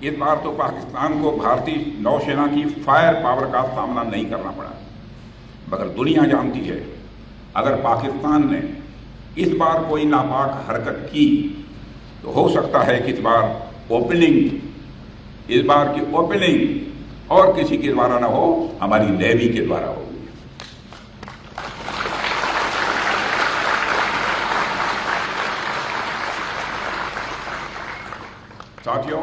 इस बार तो पाकिस्तान को भारतीय नौसेना की फायर पावर का सामना नहीं करना पड़ा, मगर दुनिया जानती है अगर पाकिस्तान ने इस बार कोई नापाक हरकत की तो हो सकता है कि इस बार की ओपनिंग और किसी के द्वारा ना हो, हमारी नेवी के द्वारा होगी। साथियों,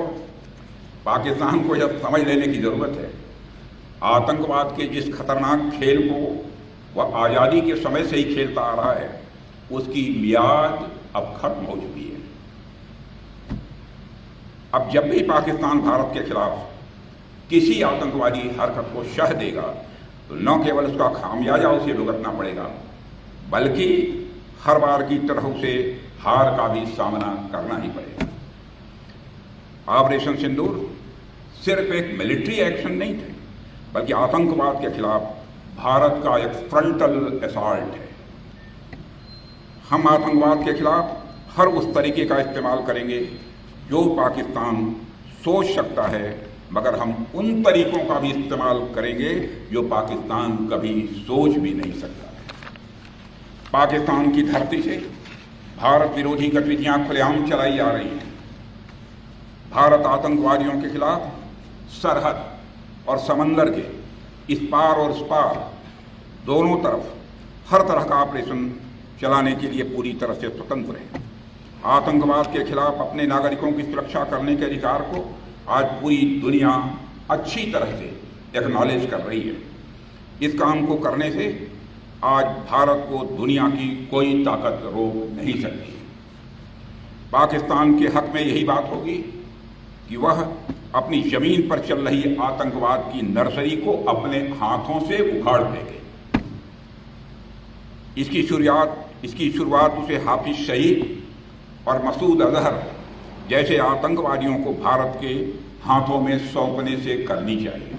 पाकिस्तान को यह समझ लेने की जरूरत है आतंकवाद के जिस खतरनाक खेल को वह आजादी के समय से ही खेलता आ रहा है उसकी मियाद अब खत्म हो चुकी है। अब जब भी पाकिस्तान भारत के खिलाफ किसी आतंकवादी हरकत को शह देगा तो न केवल उसका खामियाजा उसे भुगतना पड़ेगा, बल्कि हर बार की तरह उसे हार का भी सामना करना ही पड़ेगा। ऑपरेशन सिंदूर सिर्फ एक मिलिट्री एक्शन नहीं थे, बल्कि आतंकवाद के खिलाफ भारत का एक फ्रंटल असॉल्ट है। हम आतंकवाद के खिलाफ हर उस तरीके का इस्तेमाल करेंगे जो पाकिस्तान सोच सकता है, मगर हम उन तरीकों का भी इस्तेमाल करेंगे जो पाकिस्तान कभी सोच भी नहीं सकता है। पाकिस्तान की धरती से भारत विरोधी गतिविधियां खुलेआम चलाई जा रही हैं। भारत आतंकवादियों के खिलाफ सरहद और समंदर के इस पार और उस पार दोनों तरफ हर तरह का ऑपरेशन चलाने के लिए पूरी तरह से स्वतंत्र है। आतंकवाद के खिलाफ अपने नागरिकों की सुरक्षा करने के अधिकार को आज पूरी दुनिया अच्छी तरह से एक्नॉलेज कर रही है। इस काम को करने से आज भारत को दुनिया की कोई ताकत रोक नहीं सकती। पाकिस्तान के हक में यही बात होगी कि वह अपनी जमीन पर चल रही आतंकवाद की नर्सरी को अपने हाथों से उखाड़ फेंके। इसकी शुरुआत उसे हाफिज सईद और मसूद अजहर जैसे आतंकवादियों को भारत के हाथों में सौंपने से करनी चाहिए।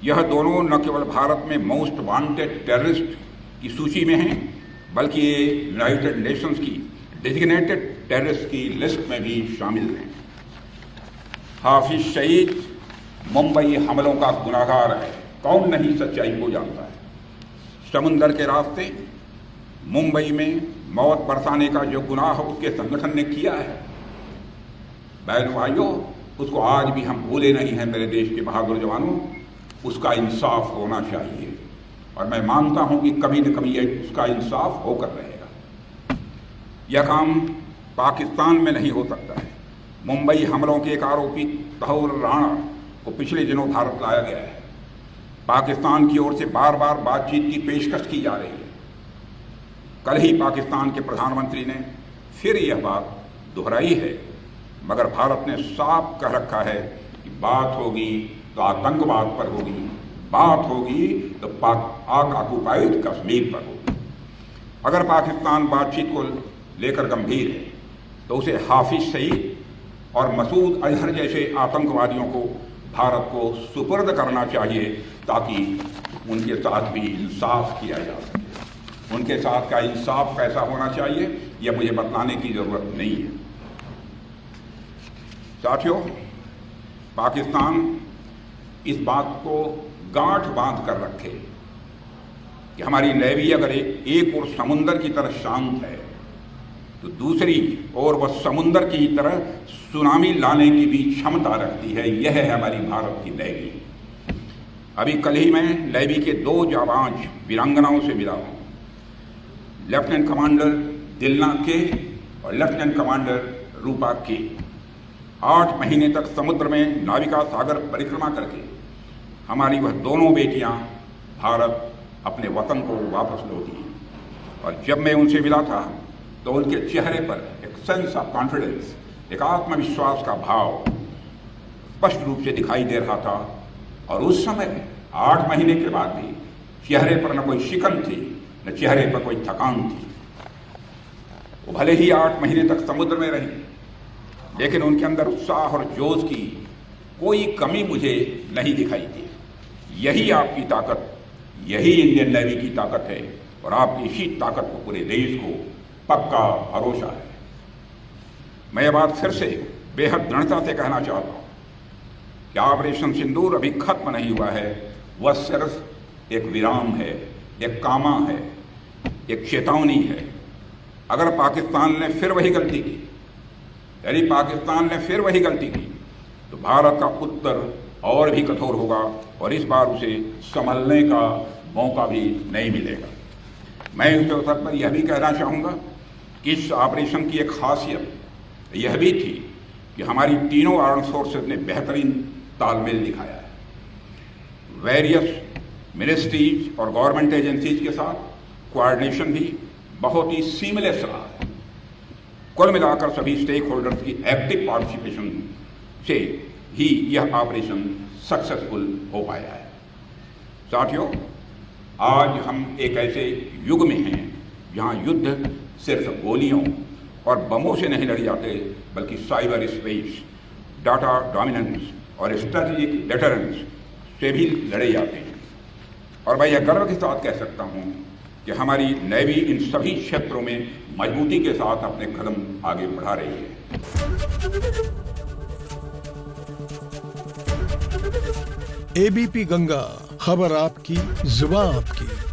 यह दोनों न केवल भारत में मोस्ट वांटेड टेररिस्ट की सूची में हैं, बल्कि ये यूनाइटेड नेशंस की डेजिग्नेटेड टेररिस्ट की लिस्ट में भी शामिल हैं। हाफिज सईद मुंबई हमलों का गुनाहगार है, कौन नहीं सच्चाई को जानता है। समुंदर के रास्ते मुंबई में मौत बरसाने का जो गुनाह उसके संगठन ने किया है, बहनों भाइयों, उसको आज भी हम भूले नहीं हैं। मेरे देश के बहादुर जवानों, उसका इंसाफ होना चाहिए और मैं मानता हूं कि कभी न कभी उसका इंसाफ होकर रहेगा। यह काम पाकिस्तान में नहीं हो सकता है। मुंबई हमलों के एक आरोपी तहूर राणा को पिछले दिनों भारत लाया गया है। पाकिस्तान की ओर से बार बार बातचीत की पेशकश की जा रही है। कल ही पाकिस्तान के प्रधानमंत्री ने फिर यह बात दोहराई है, मगर भारत ने साफ कह रखा है कि बात होगी तो आतंकवाद पर होगी, बात होगी तो पाक ऑक्युपाइड कश्मीर पर होगी। अगर पाकिस्तान बातचीत को लेकर गंभीर है तो उसे हाफिज सईद और मसूद अजहर जैसे आतंकवादियों को भारत को सुपुर्द करना चाहिए, ताकि उनके साथ भी इंसाफ किया जा सके। उनके साथ का इंसाफ कैसा होना चाहिए यह मुझे बतलाने की जरूरत नहीं है। साथियों, पाकिस्तान इस बात को गांठ बांध कर रखे कि हमारी नेवी अगर एक ओर समुंदर की तरह शांत है तो दूसरी ओर वह समुंदर की तरह सुनामी लाने की भी क्षमता रखती है। यह है हमारी भारत की नेवी। अभी कल ही मैं नेवी के 2 जाबाज वीरांगनाओं से मिला हूं, लेफ्टिनेंट कमांडर दिलना के और लेफ्टिनेंट कमांडर रूपा के। 8 महीने तक समुद्र में नाविका सागर परिक्रमा करके हमारी वह दोनों बेटियां भारत अपने वतन को वापस लौटी हैं। और जब मैं उनसे मिला था तो उनके चेहरे पर एक सेंस ऑफ कॉन्फिडेंस, एक आत्मविश्वास का भाव स्पष्ट रूप से दिखाई दे रहा था। और उस समय 8 महीने के बाद भी चेहरे पर न कोई शिकन थी, न चेहरे पर कोई थकान थी। वो भले ही 8 महीने तक समुद्र में रही, लेकिन उनके अंदर उत्साह और जोश की कोई कमी मुझे नहीं दिखाई दी। यही आपकी ताकत, यही इंडियन नेवी की ताकत है और आपकी इसी ताकत को पूरे देश को पक्का भरोसा है। मैं ये बात फिर से बेहद दृढ़ता से कहना चाहता हूं कि ऑपरेशन सिंदूर अभी खत्म नहीं हुआ है। वह सिर्फ एक विराम है, एक कामा है, एक चेतावनी है। अगर पाकिस्तान ने फिर वही गलती की, यदि पाकिस्तान ने फिर वही गलती की, तो भारत का उत्तर और भी कठोर होगा और इस बार उसे संभलने का मौका भी नहीं मिलेगा। मैं इस अवसर पर यह भी कहना चाहूँगा कि इस ऑपरेशन की एक खासियत यह भी थी कि हमारी तीनों आर्म फोर्सेस ने बेहतरीन तालमेल दिखाया है। वेरियस मिनिस्ट्रीज और गवर्नमेंट एजेंसीज के साथ कोऑर्डिनेशन भी बहुत ही सीमलेस रहा है। कुल मिलाकर सभी स्टेक होल्डर्स की एक्टिव पार्टिसिपेशन से ही यह ऑपरेशन सक्सेसफुल हो पाया है। साथियों, आज हम एक ऐसे युग में हैं जहां युद्ध सिर्फ गोलियों और बमों से नहीं लड़े जाते, बल्कि साइबर स्पेस, डाटा डोमिनेंस और स्ट्रेटेजिक डेटरेंस से भी लड़े जाते हैं। और मैं यह गर्व के साथ कह सकता हूं कि हमारी नेवी इन सभी क्षेत्रों में मजबूती के साथ अपने कदम आगे बढ़ा रही है। एबीपी गंगा, खबर आपकी, जुबान आपकी।